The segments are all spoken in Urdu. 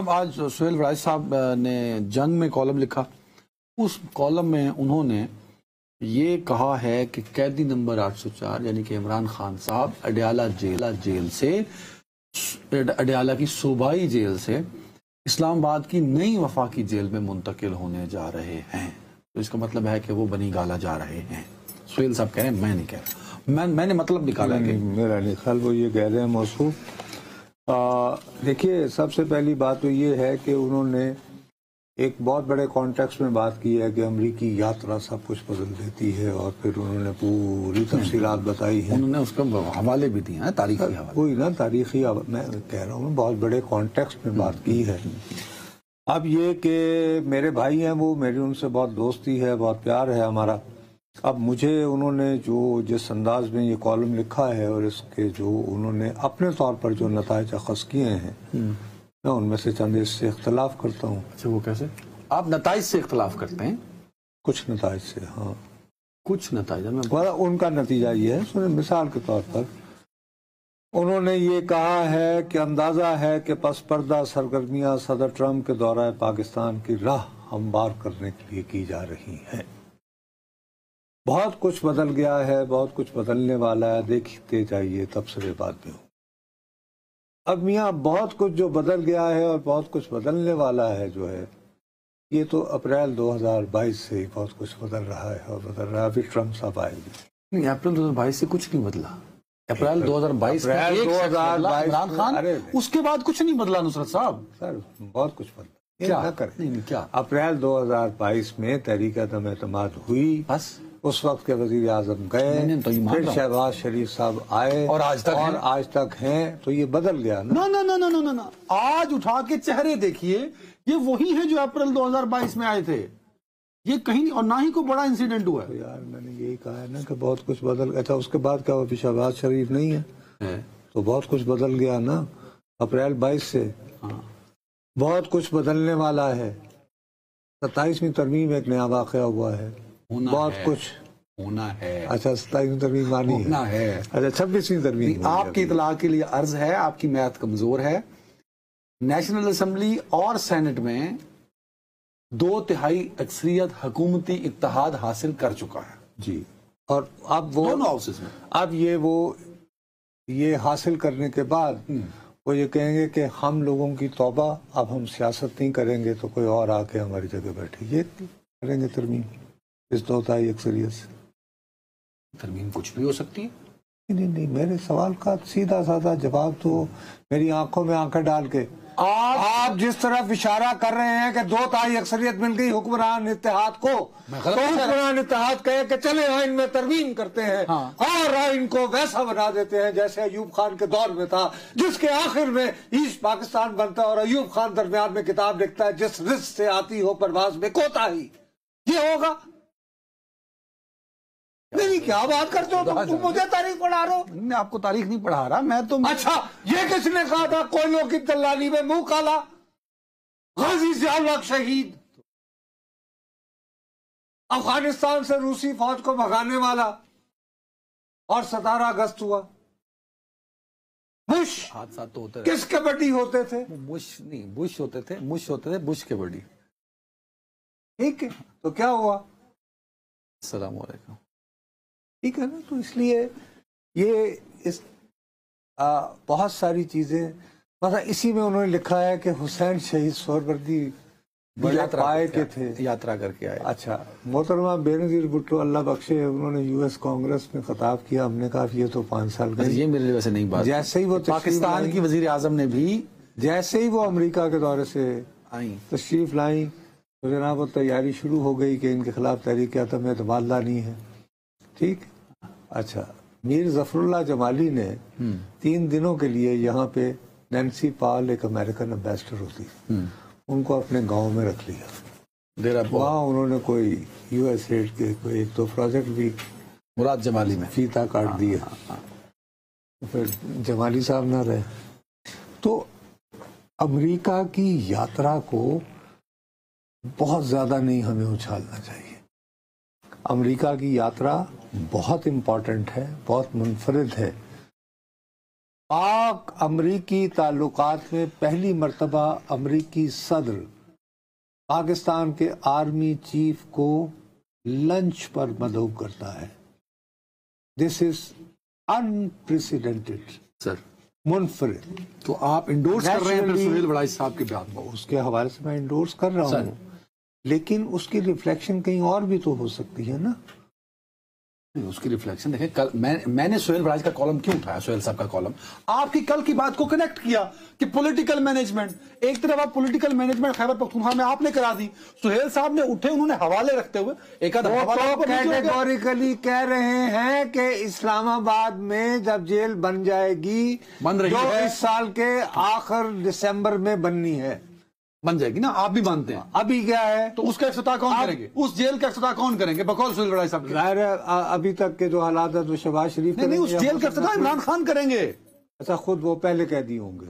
آج سہیل وڑائی صاحب نے جنگ میں کالم لکھا. اس کالم میں انہوں نے یہ کہا ہے کہ قیدی نمبر 804 یعنی کہ عمران خان صاحب اڈیالہ جیل سے، اڈیالہ کی صوبائی جیل سے اسلام آباد کی نئی وفاقی جیل میں منتقل ہونے جا رہے ہیں. تو اس کا مطلب ہے کہ وہ بنی گالا جا رہے ہیں. سہیل صاحب کہہ رہے ہیں، میں نہیں کہہ رہا، میں نے مطلب نکالا کہ میرا نہیں خیال وہ یہ کہہ رہے ہیں موصوف. دیکھیے، سب سے پہلی بات تو یہ ہے کہ انہوں نے ایک بہت بڑے کانٹیکسٹ میں بات کی ہے کہ امریکی یاترا سب کچھ بدل دیتی ہے، اور پھر انہوں نے پوری تفصیلات بتائی ہیں. انہوں نے اس کا حوالے بھی دیے ہیں، تاریخی حوالے. کوئی نا تاریخی، میں کہہ رہا ہوں بہت بڑے کانٹیکسٹ میں بات کی ہے. اب یہ کہ میرے بھائی ہیں، وہ میری ان سے بہت دوستی ہے، بہت پیار ہے ہمارا. اب مجھے انہوں نے جس انداز میں یہ کالم لکھا ہے اور اس کے جو انہوں نے اپنے طور پر جو نتائج اخذ کیے ہیں، میں ان میں سے چند اس سے اختلاف کرتا ہوں. اچھا، وہ کیسے؟ آپ نتائج سے اختلاف کرتے ہیں؟ کچھ نتائج سے، ہاں کچھ نتائج میں ان کا نتیجہ یہ ہے. سنیں، مثال کے طور پر انہوں نے یہ کہا ہے کہ اندازہ ہے کہ پس پردہ سرگرمیاں صدر ٹرمپ کے دورہ پاکستان کی راہ ہموار کرنے کے لیے کی جا رہی ہیں. بہت کچھ بدل گیا ہے، بہت کچھ بدلنے والا ہے، دیکھتے جائیے تبصرے بعد میں ہو. اب میاں بہت کچھ جو بدل گیا ہے اور بہت کچھ بدلنے والا ہے جو ہے، یہ تو اپریل 2022 سے ہی بہت کچھ بدل رہا ہے اور بدل رہا ہے. ابھی ٹرمپ صاحب آئے گی نہیں، اپریل 2022 سے کچھ نہیں بدلا. اپریل 2022 میں ایک شخص بدلا، عمران خان. اس کے بعد کچھ نہیں بدلا نصرت صاحب. سر بہت کچھ بدلا. کیا اپریل 2022 میں تحریک عدم اعتماد ہوئی، بس اس وقت کے وزیر اعظم گئے، پھر شہباز شریف صاحب آئے اور آج تک ہیں. تو یہ بدل گیا نا. نا آج اٹھا کے چہرے دیکھیے، یہ وہی ہیں جو اپریل 2022 میں آئے تھے. یہ کہیں نہیں، اور نہ ہی کوئی بڑا انسیڈنٹ ہوا ہے. یار میں نے یہی کہا ہے نا کہ بہت کچھ بدل گیا. اچھا، اس کے بعد کیا ابھی شہباز شریف نہیں ہے تو بہت کچھ بدل گیا نا. اپریل 22 سے بہت کچھ بدلنے والا ہے. 27ویں ترمیم ایک نیا واقعہ ہوا ہے، بہت کچھ ہونا ہے. اچھا، 27ویں ترمیم مانی ہے. اچھا، 26ویں ترمیم. آپ کی اطلاع کے لیے عرض ہے، آپ کی میعاد کمزور ہے. نیشنل اسمبلی اور سینٹ میں 2/3 اکثریت حکومتی اتحاد حاصل کر چکا ہے. جی، اور اب وہ دونوں ہاؤسز میں اب یہ حاصل کرنے کے بعد وہ یہ کہیں گے کہ ہم لوگوں کی توبہ، اب ہم سیاست نہیں کریں گے تو کوئی اور آ کے ہماری جگہ بیٹھے. یہ کریں گے ترمیم اس 2/3 اکثریت سے. ترمیم کچھ بھی ہو سکتی ہے. نہیں، میرے سوال کا سیدھا سادہ جواب تو میری آنکھوں میں آنکھیں ڈال کے آپ جس طرح اشارہ کر رہے ہیں کہ 2/3 اکثریت مل گئی حکمران اتحاد کو، تو حکمران اتحاد کہے کہ چلے آئین میں ترمیم کرتے ہیں اور آئین کو ویسا بنا دیتے ہیں جیسے ایوب خان کے دور میں تھا، جس کے آخر میں ایسٹ پاکستان بنتا ہے اور ایوب خان درمیان میں کتاب لکھتا ہے جس رزق سے آتی ہو پرواز میں کوتاہی. یہ ہوگا. نہیں، کیا بات کرتے ہو تم مجھے تاریخ پڑھا رہے ہو. میں آپ کو تاریخ نہیں پڑھا رہا، میں تو اچھا، یہ کس نے کہا تھا کوئلوں کی دلالی میں منہ کالا؟ غازی ضیاء الحق شہید، افغانستان سے روسی فوج کو بھگانے والا، اور 17 اگست ہوا. بش حادثات تو ہوتے کس کے بڈی ہوتے تھے؟ بش نہیں، بش ہوتے تھے، بش کے بڑی. ٹھیک ہے، تو کیا ہوا؟ السلام علیکم. ٹھیک ہے نا. تو اس لیے یہ بہت ساری چیزیں، مثلا اسی میں انہوں نے لکھا ہے کہ حسین شہید سہروردی پائے کے تھے، یاترا کر کے آئے. اچھا، محترمہ بینظیر بھٹو اللہ بخشے، انہوں نے US کانگریس میں خطاب کیا. ہم نے کہا یہ تو 5 سال گئے. یہ میرے لیے ویسے نہیں بات. جیسے ہی وہ پاکستان کی وزیر اعظم نے بھی جیسے ہی وہ امریکہ کے دورے سے تشریف لائیں تو جناب وہ تیاری شروع ہو گئی کہ ان کے خلاف تحریک عدم اعتماد لانی ہے. ٹھیک. اچھا، میر ظفر اللہ جمالی نے 3 دنوں کے لیے یہاں پہ نینسی پال ایک امریکن امبیسڈر ہوتی، ان کو اپنے گاؤں میں رکھ لیا. وہاں انہوں نے کوئی USAID کے کوئی 1-2 پروجیکٹ بھی مراد جمالی میں فیتا کاٹ دیا. پھر جمالی صاحب نہ رہے. تو امریکہ کی یاترا کو بہت زیادہ نہیں ہمیں اچھالنا چاہیے. امریکہ کی یاترا بہت امپورٹنٹ ہے، بہت منفرد ہے. پاک پاک امریکی تعلقات میں پہلی مرتبہ امریکی صدر پاکستان کے آرمی چیف کو لنچ پر مدعو کرتا ہے. دس از انپریسیڈنٹڈ سر. منفرد. تو آپ انڈورس کر رہے ہیں پھر سہیل وڑائی صاحب کے بیان کو؟ اس کے حوالے سے میں انڈورس کر رہا ہوں، لیکن اس کی ریفلیکشن کہیں اور بھی تو ہو سکتی ہے نا. اس کی ریفلیکشن دیکھیں، کل میں نے سہیل وڑائی کا کالم کیوں اٹھایا، سہیل صاحب کا کالم، آپ کی کل کی بات کو کنیکٹ کیا کہ پولیٹیکل مینجمنٹ، ایک طرف آپ پولیٹیکل مینجمنٹ خیبر پختونخوا میں آپ نے کرا دی، سہیل صاحب نے اٹھے، انہوں نے حوالے رکھتے ہوئے ایک آدھ حوالہ کیٹیگوریکلی کہہ رہے ہیں کہ اسلام آباد میں جب جیل بن جائے گی، بن رہی جو ہے، اس سال کے آخر دسمبر میں بننی ہے، بن جائے گی نا، آپ بھی مانتے ہیں. ابھی کیا ہے تو اس کا افتتاح کون کریں گے؟ اس جیل کا افتتاح کون کریں گے بقول سہیل وڑائی صاحب کے؟ ظاہر ہے ابھی تک کے جو حالات ہیں تو شہباز شریف نہیں، اس جیل کا افتتاح عمران خان کریں گے. اچھا، خود وہ پہلے قیدی ہوں گے،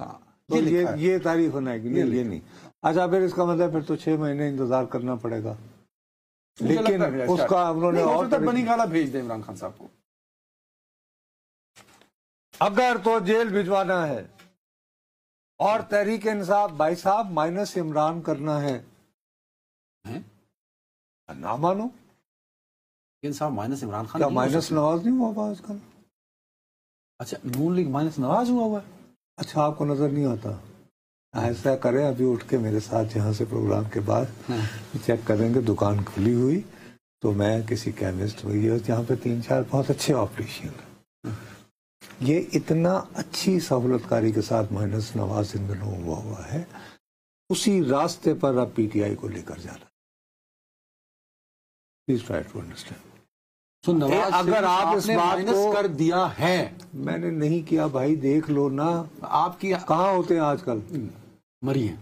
تو یہ تاریخ ہونا ہے کہ نہیں، یہ نہیں. اچھا، پھر اس کا مطلب پھر تو 6 مہینے انتظار کرنا پڑے گا. لیکن اس کا انہوں نے اور بنی گالا بھیج دیں عمران خان صاحب کو. اگر تو جیل بھجوانا ہے اور تحریک انصاف بھائی صاحب مائنس عمران کرنا ہے، نہ مانو. انصاف مائنس عمران خان، کیا مائنس نواز نہیں ہوا آج کل؟ اچھا، نون لیگ مائنس نواز ہوا ہے. اچھا، آپ کو نظر نہیں آتا؟ ایسا کریں، ابھی اٹھ کے میرے ساتھ یہاں سے پروگرام کے بعد چیک کریں گے، دکان کھلی ہوئی تو میں کسی کیمسٹ ہوئی ہے جہاں پہ 3-4 بہت اچھے آپریشن ہیں. یہ اتنا اچھی سہولت کاری کے ساتھ مائنس نواز ان دنوں ہوا ہے، اسی راستے پر اب پی ٹی آئی کو لے کر جانا. Please try to understand. اگر آپ اس بات کو کر دیا ہے، میں نے نہیں کیا بھائی، دیکھ لو نا. آپ کی کہاں ہوتے ہیں آج کل؟ مری ہیں.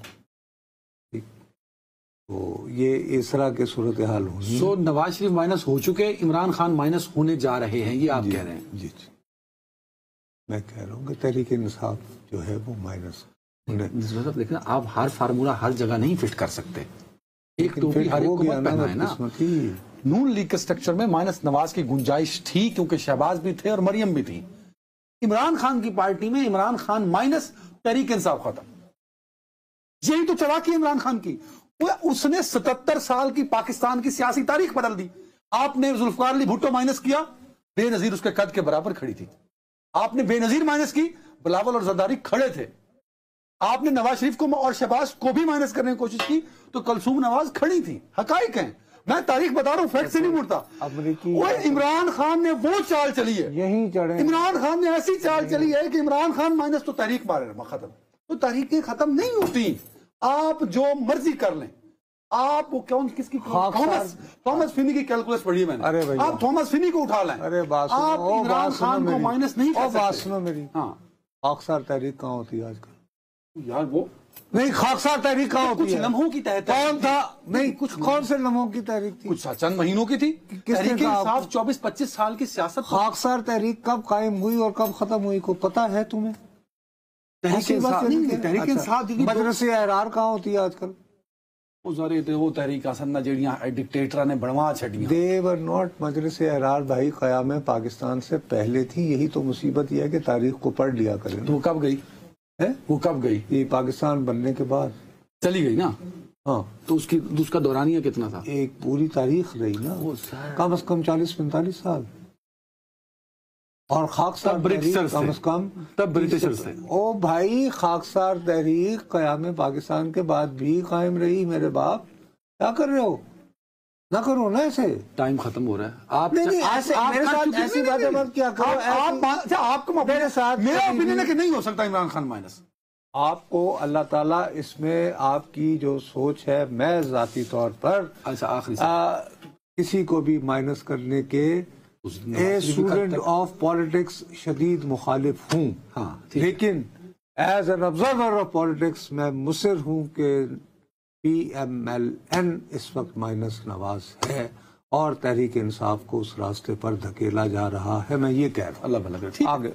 تو یہ اس طرح کے صورتحال ہوئی. سو نواز شریف مائنس ہو چکے، عمران خان مائنس ہونے جا رہے ہیں، یہ آپ کہہ رہے ہیں؟ جی، میں کہہ رہا ہوں کہ تحریک انصاف جو ہے وہ مائنس. لیکن آپ ہر فارمولا ہر جگہ نہیں فٹ کر سکتے. ایک تو بھی ہر ایک کو مت پہنا ہے نا. نون لیگ کے سٹرکچر میں مائنس نواز کی گنجائش تھی کیونکہ شہباز بھی تھے اور مریم بھی تھی. عمران خان کی پارٹی میں عمران خان مائنس تحریک انصاف ختم. یہی تو چلاکی عمران خان کی. اس نے 77 سال کی پاکستان کی سیاسی تاریخ بدل دی. آپ نے ذوالفقار علی بھٹو مائنس کیا، بے نظیر اس کے قد کے برابر کھڑی تھی. آپ نے بے نظیر مائنس کی، بلاول اور زرداری کھڑے تھے. آپ نے نواز شریف کو اور شہباز کو بھی مائنس کرنے کی کوشش کی تو کلثوم نواز کھڑی تھی. حقائق ہیں، میں تاریخ بتا رہا ہوں، فیکٹ سے نہیں مڑتا. عمران خان نے وہ چال چلی ہے، یہی چڑھے. عمران خان نے ایسی چال چلی ہے کہ عمران خان مائنس تو تحریک مارے ختم. تو تحریکیں ختم نہیں ہوتی، آپ جو مرضی کر لیں. آپ کس کی تھامس فینی کی کیلکولس پڑھی میں نے، آپ تھامس فینی کو اٹھا لیں. آپ عمران خان کو مائنس نہیں کر سکتے. میری خاکسار تحریک کہاں ہوتی ہے آج کل؟ یار وہ نہیں، خاکسار تحریک کہاں ہوتی ہے؟ کچھ لمحوں کی تحت کون تھا؟ نہیں، کون سے لمحوں کی تحریک تھی؟ کچھ چند مہینوں کی تھی. تحریک انصاف 24-25 سال کی سیاست. خاکسار تحریک کب قائم ہوئی اور کب ختم ہوئی کو پتا ہے تمہیں؟ تحریک انصاف مجلس احرار کہاں ہوتی ہے آج کل؟ وہ تحریک آسن جڑیاں ڈکٹیٹر نے بڑھوا چھڑیاں. دے ور ناٹ. مجلس احرار بھائی قیام پاکستان سے پہلے تھی. یہی تو مصیبت یہ ہے کہ تاریخ کو پڑھ لیا کریں. تو وہ کب گئی؟ وہ کب گئی؟ یہ پاکستان بننے کے بعد چلی گئی نا. ہاں، تو اس کا دورانیہ کتنا تھا؟ ایک پوری تاریخ رہی نا، کم از کم 40-45 سال. اور خاکسار کم از کم تب برٹشر سے. او بھائی، خاکسار تحریک قیام پاکستان کے بعد بھی قائم رہی. میرے باپ کیا کر رہے ہو؟ نہ کرو نا ایسے. ٹائم ختم ہو رہا ہے. آپ میرے ساتھ ایسی باتیں مت کیا کرو. آپ کو میرے ساتھ میرا اوپینین ہے کہ نہیں ہو سکتا عمران خان مائنس. آپ کو اللہ تعالیٰ اس میں آپ کی جو سوچ ہے، میں ذاتی طور پر کسی کو بھی مائنس کرنے کے اسٹوڈنٹ آف پالیٹکس شدید مخالف ہوں. لیکن as an observer of politics میں مصر ہوں کہ پی ایم ایل این اس وقت مائنس نواز ہے اور تحریک انصاف کو اس راستے پر دھکیلا جا رہا ہے. میں یہ کہہ رہا ہوں. اللہ بھلا کرے. آگے